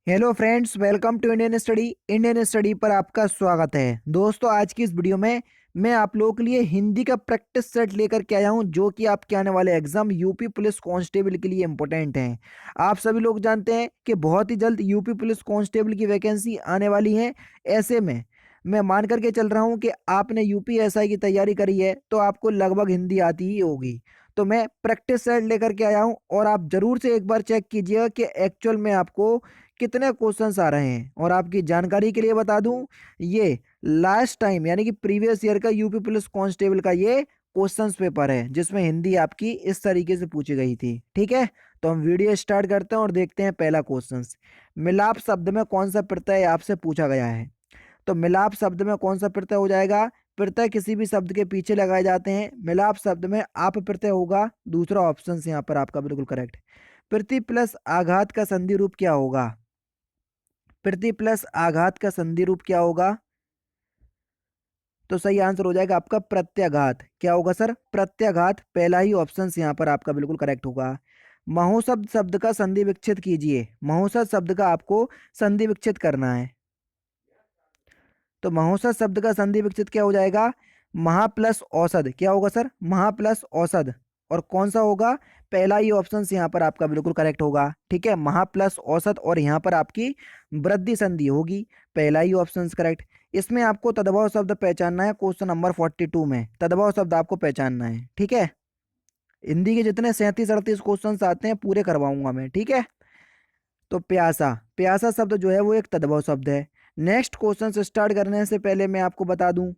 Hello friends, welcome to Indian study पर आपका स्वागत है। दोस्तों, आज की इस वीडियो में मैं आप लोगों के लिए हिंदी का प्रैक्टिस सेट लेकर के आया हूं, जो कि आपके आने वाले एग्जाम यूपी पुलिस कांस्टेबल के लिए इंपॉर्टेंट हैं। आप सभी लोग जानते हैं कि बहुत ही जल्द यूपी पुलिस कांस्टेबल की वैकेंसी आने वाली है। ऐसे में मैं मान करके चल रहा हूं कि आपने यूपीएसआई की तैयारी करी है तो आपको लगभग हिंदी आती ही होगी। तो मैं प्रैक्टिस सेट लेकर के आया हूं और आप जरूर से एक बार चेक कीजिएगा कि एक्चुअल में आपको कितने क्वेश्चंस आ रहे हैं। और आपकी जानकारी के लिए बता दूं, ये लास्ट टाइम यानी कि प्रीवियस ईयर का यूपी पुलिस कांस्टेबल का ये क्वेश्चंस पेपर है, जिसमें हिंदी आपकी इस तरीके से पूछी गई थी। ठीक है, तो हम वीडियो स्टार्ट करते हैं और देखते हैं पहला क्वेश्चंस। मिलाप शब्द में कौन सा प्रत्यय आपसे पूछा गया है? तो मिलाप शब्द में कौन सा प्रत्यय हो जाएगा? प्रत्यय किसी भी शब्द के पीछे लगाए जाते हैं। मिलाप शब्द में आप प्रत्यय होगा, दूसरा ऑप्शन यहाँ पर आपका बिल्कुल करेक्ट। प्रति प्लस आघात का संधि रूप क्या होगा? प्रति प्लस आघात का संधि रूप क्या होगा? तो सही आंसर हो जाएगा आपका प्रत्याघात। क्या होगा सर? प्रत्याघात। पहला ही ऑप्शन यहाँ पर आपका बिल्कुल करेक्ट होगा। महोशब्द शब्द का संधि विच्छेद कीजिए। महोशब्द शब्द का आपको संधि विच्छेद करना है। तो महोशब्द शब्द का संधि विच्छेद क्या हो जाएगा? महा प्लस औषध। क्या होगा सर? महा प्लस औषध। और कौन सा होगा? पहला ही ऑप्शन यहाँ पर आपका बिल्कुल करेक्ट होगा। ठीक है, महा प्लस औसत और यहाँ पर आपकी वृद्धि संधि होगी। पहला ही ऑप्शन करेक्ट। इसमें आपको तद्भव शब्द पहचानना है। क्वेश्चन नंबर 42 में तद्भव शब्द आपको पहचानना है। ठीक है, हिंदी के जितने 37-38 क्वेश्चन आते हैं पूरे करवाऊंगा मैं। ठीक है, तो प्यासा, प्यासा शब्द जो है वो एक तद्भव शब्द है। नेक्स्ट क्वेश्चन से स्टार्ट करने से पहले मैं आपको बता दूं,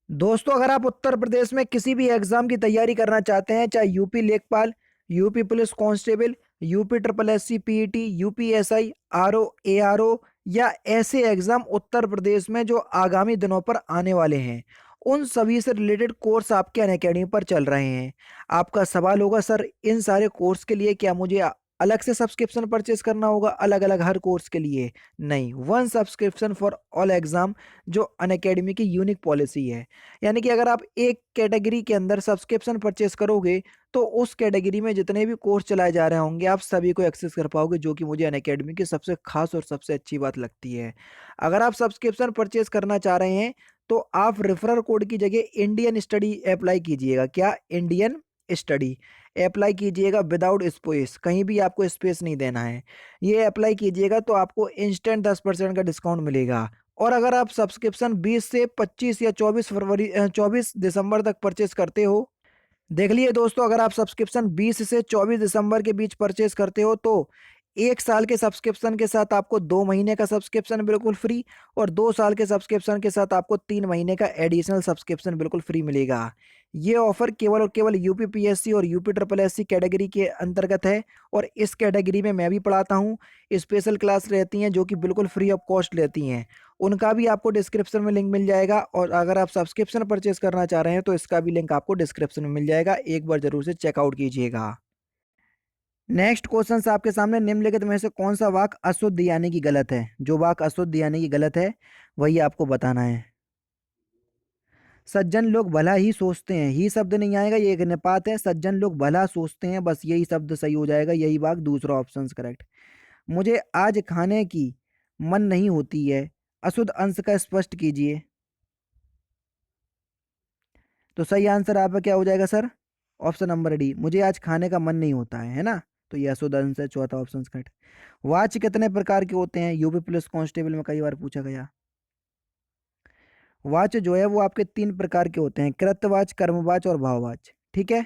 दोस्तों, अगर आप उत्तर प्रदेश में किसी भी एग्जाम की तैयारी करना चाहते हैं, चाहे यूपी लेखपाल, UP police constable, UP triple S C PET, UP SI, RO, ARO, या ऐसे एग्जाम उत्तर प्रदेश में जो आगामी दिनों पर आने वाले हैं, उन सभी से रिलेटेड कोर्स आपके अनअकैडमी पर चल रहे हैं। आपका सवाल होगा, सर इन सारे कोर्स के लिए क्या मुझे अलग से सब्सक्रिप्शन परचेस करना होगा, अलग अलग हर कोर्स के लिए? नहीं, one subscription for all exam जो अनअकैडमी की यूनिक पॉलिसी है। यानी कि अगर आप एक कैटेगरी के अंदर सब्सक्रिप्शन परचेस करोगे तो उस कैटेगरी में जितने भी कोर्स चलाए जा रहे होंगे आप सभी को एक्सेस कर पाओगे, जो कि मुझे अनअकैडमी की सबसे खास और सबसे अच्छी बात लगती है। अगर आप सब्सक्रिप्शन परचेस करना चाह रहे हैं तो आप रेफरल कोड की जगह इंडियन स्टडी अप्लाई कीजिएगा। क्या? इंडियन स्टडी अप्लाई कीजिएगा विदाउट स्पेस, कहीं भी आपको स्पेस नहीं देना है। ये अप्लाई कीजिएगा तो आपको इंस्टेंट 10% का डिस्काउंट मिलेगा। और अगर आप सब्सक्रिप्शन 20 से 25 या 24 दिसंबर तक परचेस करते हो, देख लिए दोस्तों, अगर आप सब्सक्रिप्शन 20 से 24 दिसंबर के बीच परचेस करते हो तो 1 साल के सब्सक्रिप्शन के साथ आपको 2 महीने का सब्सक्रिप्शन बिल्कुल फ्री, और 2 साल के सब्सक्रिप्शन के साथ आपको 3 महीने का एडिशनल सब्सक्रिप्शन बिल्कुल फ्री मिलेगा। ये ऑफर केवल और केवल यूपी पीएससी और यूपी ट्रिपल एससी कैटेगरी के अंतर्गत है। और इस कैटेगरी में मैं भी पढ़ाता हूँ। स्पेशल क्लास रहती हैं जो कि बिल्कुल फ्री ऑफ कॉस्ट लेती हैं। उनका भी आपको डिस्क्रिप्शन में लिंक मिल जाएगा, और अगर आप सब्सक्रिप्शन परचेस करना चाह रहे हैं तो इसका भी लिंक आपको डिस्क्रिप्शन में मिल जाएगा। एक बार जरूर से चेकआउट कीजिएगा। नेक्स्ट क्वेश्चन आपके सामने, निम्नलिखित में से कौन सा वाक्य अशुद्ध यानी कि गलत है? जो वाक्य अशुद्ध यानी कि गलत है वही आपको बताना है। सज्जन लोग भला ही सोचते हैं, ही शब्द नहीं आएगा, ये एक निपात है। सज्जन लोग भला सोचते हैं, बस यही शब्द सही हो जाएगा, यही वाक्य दूसरा ऑप्शन करेक्ट। मुझे आज खाने की मन नहीं होती है, अशुद्ध अंश का स्पष्ट कीजिए। तो सही आंसर आपका क्या हो जाएगा सर? ऑप्शन नंबर डी, मुझे आज खाने का मन नहीं होता है ना? तो ये अशुद्ध अंश है, चौथा ऑप्शन करेक्ट। वाच कितने प्रकार के होते हैं? यूपी पुलिस कांस्टेबल में कई बार पूछा गया। वाच जो है वो आपके 3 प्रकार के होते हैं, कृतवाच, कर्मवाच और भाववाच। ठीक है,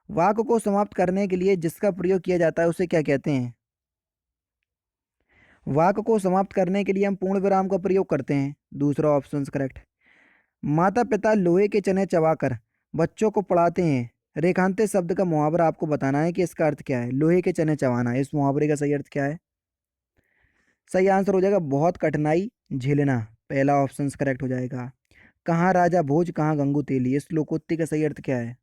वाक्य को समाप्त करने के लिए जिसका प्रयोग किया जाता है उसे क्या कहते हैं? वाक्य को समाप्त करने के लिए हम पूर्ण विराम का प्रयोग करते हैं, दूसरा ऑप्शन करेक्ट। माता पिता लोहे के चने चबाकर बच्चों को पढ़ाते हैं, रेखांकित शब्द का मुहावरा आपको बताना है कि इसका अर्थ क्या है। लोहे के चने चबाना, इस मुहावरे का सही अर्थ क्या है? सही आंसर हो जाएगा बहुत कठिनाई झेलना, पहला ऑप्शन करेक्ट हो जाएगा। कहाँ राजा भोज कहाँ गंगू तेली, इस लोकोक्ति का सही अर्थ क्या है?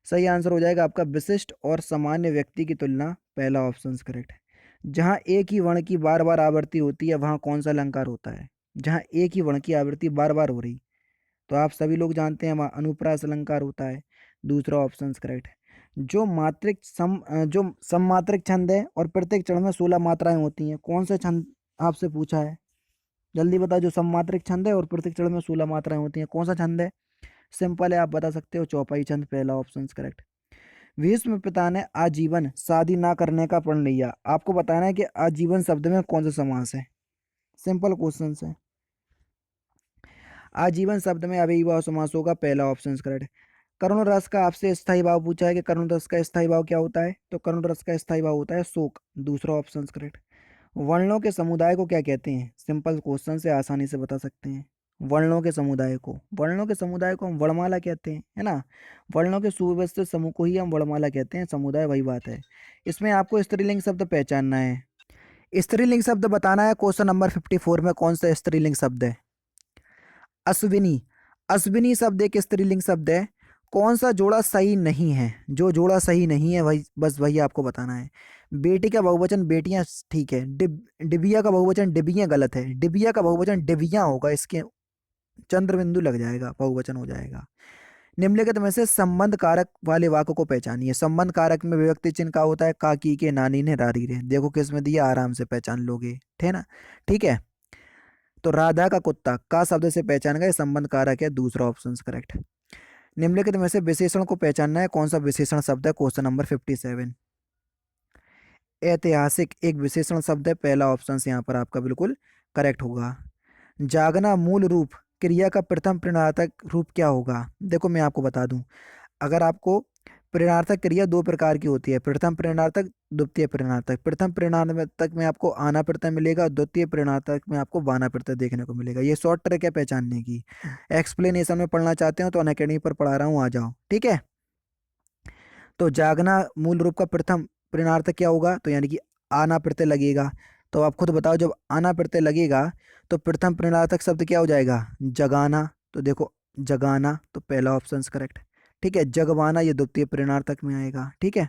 सही आंसर हो जाएगा आपका विशिष्ट और सामान्य व्यक्ति की तुलना, पहला ऑप्शन करेक्ट है। जहाँ एक ही वर्ण की बार बार आवृत्ति होती है वहाँ कौन सा अलंकार होता है? जहाँ एक ही वर्ण की आवृत्ति बार बार हो रही, तो आप सभी लोग जानते हैं वहाँ अनुप्रास अलंकार होता है, दूसरा ऑप्शन करेक्ट है। जो सममात्रिक छंद है और प्रत्येक चरण में 16 मात्राएं होती हैं, कौन सा छंद आपसे पूछा है? जल्दी बताओ। जो सममात्रिक छंद है और प्रत्येक चरण में 16 मात्राएं होती हैं, कौन सा छंद है? सिंपल है, आप बता सकते हो, चौपाई छंद, पहला ऑप्शन करेक्ट। भीष्म पिता ने आजीवन शादी ना करने का प्रण लिया। आपको बताना है कि आजीवन शब्द में कौन सा समास है। सिंपल क्वेश्चन है। आजीवन शब्द में अव्ययी भाव समास होगा, पहला ऑप्शन करेक्ट। करुण रस का आपसे स्थायी भाव पूछा है कि करुण रस का स्थायी भाव क्या होता है, तो करुण रस का स्थायी भाव होता है शोक, दूसरा ऑप्शन करेक्ट। वर्णों के समुदाय को क्या कहते हैं? सिंपल क्वेश्चन से आसानी से बता सकते हैं। वर्णों के समुदाय को हम वर्णमाला कहते हैं, है ना। वर्णों के सुव्यवस्थित समूह को ही हम वर्णमाला कहते हैं, समुदाय वही बात है। इसमें आपको स्त्रीलिंग शब्द पहचानना है। स्त्रीलिंग शब्द बताना है। क्वेश्चन नंबर 54 में कौन सा स्त्रीलिंग शब्द है? अश्विनी। अश्विनी शब्द एक स्त्रीलिंग शब्द है। कौन सा जोड़ा सही नहीं है? जो जोड़ा सही नहीं है वही, बस वही आपको बताना है। बेटी का बहुवचन बेटियां, ठीक है। डिबिया का बहुवचन डिबियां गलत है। डिबिया का बहुवचन डिबियां होगा, इसके चंद्र बिंदु लग जाएगा, बहुवचन हो जाएगा। निम्नलिखित में से संबंध कारक वाले वाक्य को पहचानिए। संबंध कारक में विभक्ति चिन्ह का होता है काकी के, नानी ने, रारी रे। देखो किस में दिया, आराम से पहचान लोगे, है ना। ठीक है, तो राधा का कुत्ता का शब्द से पहचान गए, संबंध कारक है, दूसरा ऑप्शन करेक्ट। निम्नलिखित में से विशेषण को पहचानना है, कौन सा विशेषण शब्द है? Question number 57। ऐतिहासिक एक विशेषण शब्द है, पहला ऑप्शन यहाँ पर आपका बिल्कुल करेक्ट होगा। जागना मूल रूप क्रिया का प्रथम प्रेरणार्थक रूप क्या होगा? देखो मैं आपको बता दूं, अगर आपको प्रेरणार्थक क्रिया दो प्रकार की होती है, प्रथम प्रेरणार्थक, द्वितीय प्रेरणार्थक। प्रथम प्रेरणार्थक में आपको आना प्रत्यय मिलेगा, द्वितीय प्रेरणार्थक में आपको बाना प्रत्यय देखने को मिलेगा। ये शॉर्ट ट्रिक है पहचानने की। एक्सप्लेनेशन में पढ़ना चाहते हो तो अनअकैडमी पर पढ़ा रहा हूँ, आ जाओ, ठीक है। तो जागना मूल रूप का प्रथम प्रेरणार्थक क्या होगा? तो यानी कि आना प्रत्यय लगेगा। तो आप खुद बताओ, जब आना प्रत्यय लगेगा तो प्रथम प्रेरणार्थक शब्द क्या हो जाएगा? जगाना। तो देखो जगाना, तो पहला ऑप्शन करेक्ट। ठीक है, जगवाना ये द्वितीय प्रेरणार्थक में आएगा। ठीक है,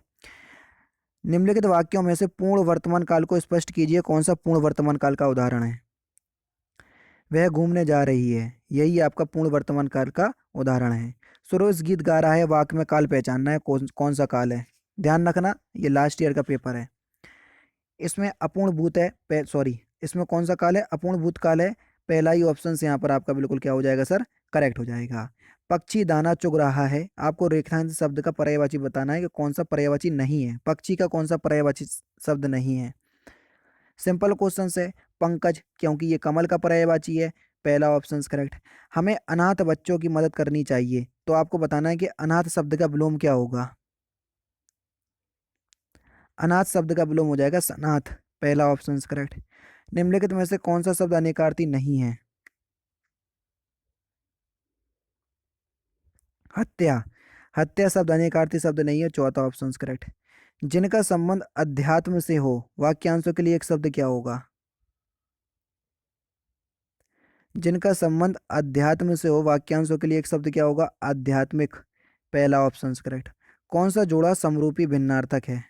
निम्नलिखित वाक्यों में से पूर्ण वर्तमान काल को स्पष्ट कीजिए। कौन सा पूर्ण वर्तमान काल का उदाहरण है? वह घूमने जा रही है, यही आपका पूर्ण वर्तमान काल का उदाहरण है। सुरेश गीत गा रहा है, वाक्य में काल पहचानना है, कौन कौन सा काल है? ध्यान रखना, ये लास्ट ईयर का पेपर है। इसमें अपूर्ण भूत है, सॉरी, इसमें कौन सा काल है? अपूर्ण भूत काल है। पहला ही ऑप्शन से यहाँ पर आपका बिल्कुल क्या हो जाएगा सर? करेक्ट हो जाएगा। पक्षी दाना चुग रहा है, आपको रेखांश शब्द का पर्यायवाची बताना है कि कौन सा पर्यायवाची नहीं है। पक्षी का कौन सा पर्यायवाची शब्द नहीं है? सिंपल क्वेश्चन है। पंकज, क्योंकि ये कमल का पर्यायवाची है, पहला ऑप्शन करेक्ट। हमें अनाथ बच्चों की मदद करनी चाहिए, तो आपको बताना है कि अनाथ शब्द का विलोम क्या होगा? अनाथ शब्द का विलोम हो जाएगा सनाथ, पहला ऑप्शन करेक्ट। निम्नलिखित में से कौन सा शब्द अनेकार्थी नहीं है? हत्या। हत्या शब्द अनेकार्थी शब्द नहीं है, चौथा ऑप्शन करेक्ट। जिनका संबंध अध्यात्म से हो, वाक्यांशों के लिए एक शब्द क्या होगा? जिनका संबंध अध्यात्म से हो, वाक्यांशों के लिए एक शब्द क्या होगा? आध्यात्मिक, पहला ऑप्शन करेक्ट। कौन सा जोड़ा समरूपी भिन्नार्थक है?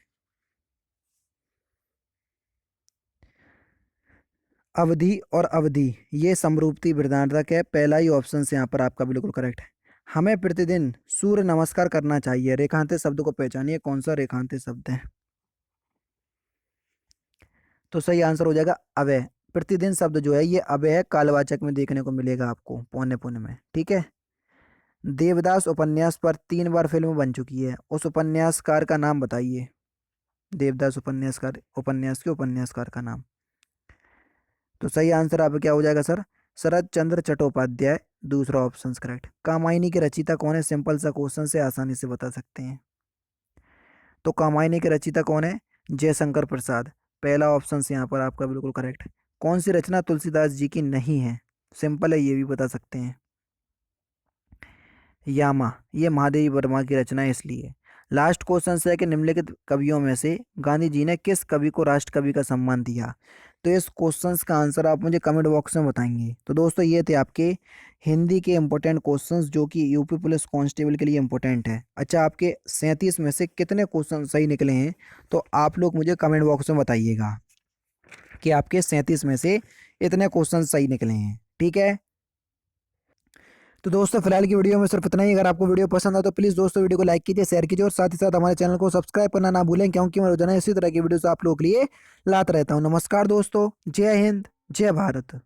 अवधि और अवधि, ये समरूपी भिन्नार्थक है, पहला ही ऑप्शन से यहाँ पर आपका बिल्कुल करेक्ट है। हमें प्रतिदिन सूर्य नमस्कार करना चाहिए, रेखांतित शब्द को पहचानिए, कौन सा रेखांतित शब्द है? तो सही आंसर हो जाएगा अव्यय। प्रतिदिन शब्द जो है ये अव्यय है, कालवाचक में देखने को मिलेगा आपको पौने पुण्य में। ठीक है, देवदास उपन्यास पर 3 बार फिल्म बन चुकी है, उस उपन्यासकार का नाम बताइए। देवदास उपन्यासकार, उपन्यास के उपन्यासकार का नाम। तो सही आंसर आपका क्या हो जाएगा सर? शरद चंद्र चट्टोपाध्याय, दूसरा ऑप्शन करेक्ट। कामायनी के रचयिता कौन है? सिंपल सा क्वेश्चन से आसानी से बता सकते हैं। तो कामायनी के रचयिता कौन है? जयशंकर प्रसाद, पहला ऑप्शन से यहाँ पर आपका बिल्कुल करेक्ट। कौन सी रचना तुलसीदास जी की नहीं है? सिंपल है, ये भी बता सकते हैं। यामा, ये महादेवी वर्मा की रचना है, इसलिए। लास्ट क्वेश्चन है कि निम्नलिखित कवियों में से गांधी जी ने किस कवि को राष्ट्रकवि का सम्मान दिया? तो इस क्वेश्चंस का आंसर आप मुझे कमेंट बॉक्स में बताएंगे। तो दोस्तों ये थे आपके हिंदी के इंपॉर्टेंट क्वेश्चंस जो कि यूपी पुलिस कांस्टेबल के लिए इंपॉर्टेंट है। अच्छा, आपके 37 में से कितने क्वेश्चन सही निकले हैं? तो आप लोग मुझे कमेंट बॉक्स में बताइएगा कि आपके 37 में से इतने क्वेश्चन सही निकले हैं। ठीक है, तो दोस्तों फिलहाल की वीडियो में सिर्फ इतना ही। अगर आपको वीडियो पसंद आए तो प्लीज़ दोस्तों वीडियो को लाइक कीजिए, शेयर कीजिए और साथ ही साथ हमारे चैनल को सब्सक्राइब करना ना भूलें, क्योंकि मैं रोजाना इसी तरह की वीडियोस आप लोगों के लिए लाता रहता हूँ। नमस्कार दोस्तों, जय हिंद, जय भारत।